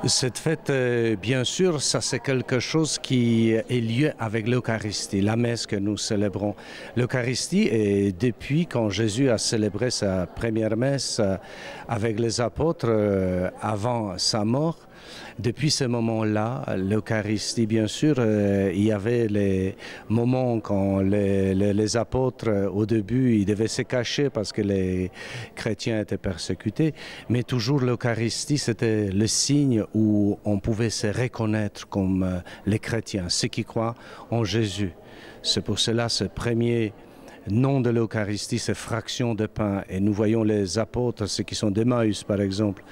Cette fête, bien sûr, ça c'est quelque chose qui est lié avec l'Eucharistie, la messe que nous célébrons. L'Eucharistie, et depuis quand Jésus a célébré sa première messe avec les apôtres avant sa mort, depuis ce moment-là, l'Eucharistie, bien sûr, il y avait les moments quand les apôtres, au début, ils devaient se cacher parce que les chrétiens étaient persécutés. Mais toujours l'Eucharistie, c'était le signe où on pouvait se reconnaître comme les chrétiens, ceux qui croient en Jésus. C'est pour cela ce premier nom de l'Eucharistie, c'est fraction de pain. Et nous voyons les apôtres, ceux qui sont d'Emmaüs par exemple,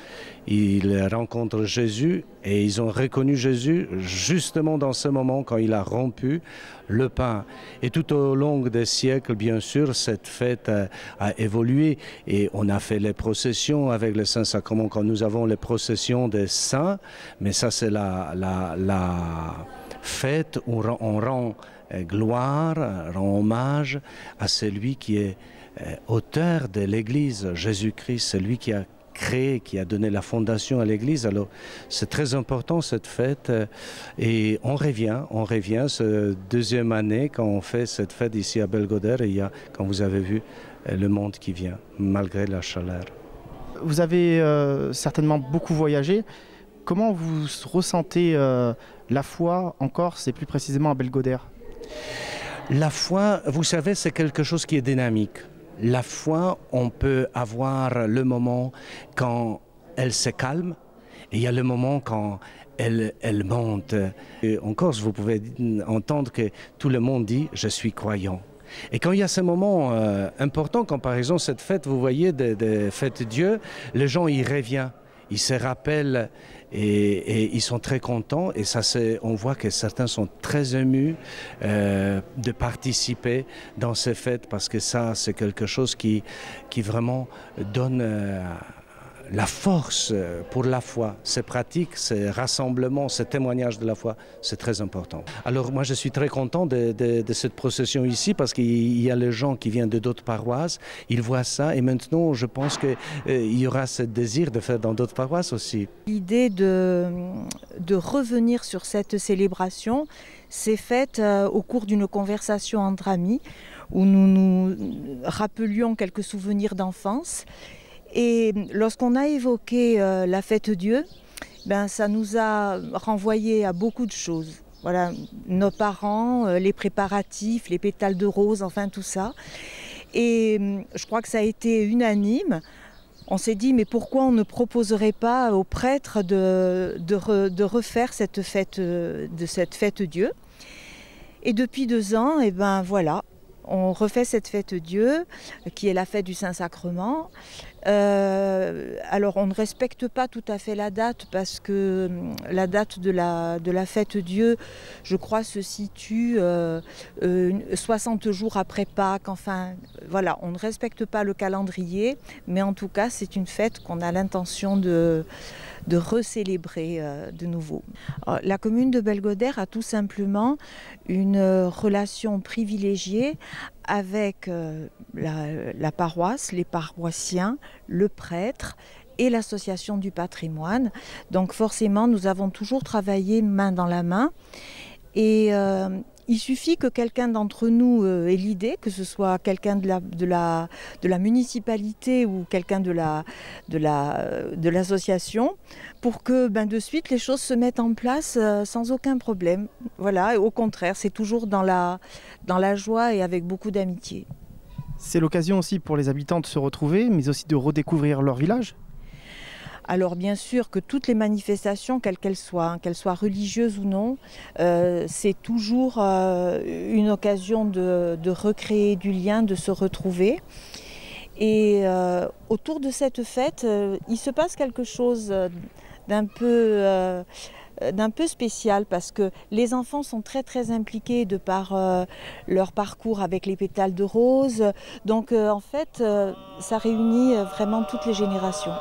ils rencontrent Jésus et ils ont reconnu Jésus justement dans ce moment quand il a rompu le pain. Et tout au long des siècles, bien sûr, cette fête a évolué et on a fait les processions avec le Saint-Sacrement quand nous avons les processions des saints, mais ça c'est la fête où on rend gloire, rend hommage à celui qui est auteur de l'Église, Jésus-Christ, celui qui a créé, qui a donné la fondation à l'Église. Alors c'est très important cette fête et on revient cette deuxième année quand on fait cette fête ici à Belgodère et il y a, comme vous avez vu, le monde qui vient, malgré la chaleur. Vous avez certainement beaucoup voyagé. Comment vous ressentez la foi en Corse et plus précisément à Belgodère? La foi, vous savez, c'est quelque chose qui est dynamique. La foi, on peut avoir le moment quand elle se calme et il y a le moment quand elle monte. Et en Corse, vous pouvez entendre que tout le monde dit « je suis croyant ». Et quand il y a ces moments importants, comme par exemple cette fête, vous voyez, des fêtes Dieu, les gens y reviennent. Ils se rappellent et ils sont très contents et ça on voit que certains sont très émus de participer dans ces fêtes parce que ça c'est quelque chose qui vraiment donne la force pour la foi. Ces pratiques, ces rassemblements, ces témoignages de la foi, c'est très important. Alors moi je suis très content de cette procession ici parce qu'il y a les gens qui viennent de d'autres paroisses, ils voient ça et maintenant je pense qu'il y aura ce désir de faire dans d'autres paroisses aussi. L'idée de revenir sur cette célébration s'est faite au cours d'une conversation entre amis où nous nous rappelions quelques souvenirs d'enfance. Et lorsqu'on a évoqué la fête Dieu, ben, ça nous a renvoyé à beaucoup de choses. Voilà, nos parents, les préparatifs, les pétales de rose, enfin tout ça. Et je crois que ça a été unanime. On s'est dit, mais pourquoi on ne proposerait pas aux prêtres de refaire cette fête Dieu? Et depuis 2 ans, et ben voilà. On refait cette fête Dieu, qui est la fête du Saint-Sacrement. Alors on ne respecte pas tout à fait la date parce que la date de la fête Dieu, je crois, se situe 60 jours après Pâques. Enfin, voilà, on ne respecte pas le calendrier, mais en tout cas, c'est une fête qu'on a l'intention de recélébrer de nouveau. Alors, la commune de Belgodère a tout simplement une relation privilégiée avec la paroisse, les paroissiens, le prêtre et l'association du patrimoine. Donc forcément, nous avons toujours travaillé main dans la main et il suffit que quelqu'un d'entre nous ait l'idée, que ce soit quelqu'un de la municipalité ou quelqu'un de l'association, pour que de suite les choses se mettent en place sans aucun problème. Voilà, et au contraire, c'est toujours dans la joie et avec beaucoup d'amitié. C'est l'occasion aussi pour les habitants de se retrouver, mais aussi de redécouvrir leur village. Alors bien sûr que toutes les manifestations, quelles qu'elles soient religieuses ou non, c'est toujours une occasion de recréer du lien, de se retrouver. Et autour de cette fête, il se passe quelque chose d'un peu d'un peu spécial parce que les enfants sont très impliqués de par leur parcours avec les pétales de rose. Donc en fait, ça réunit vraiment toutes les générations.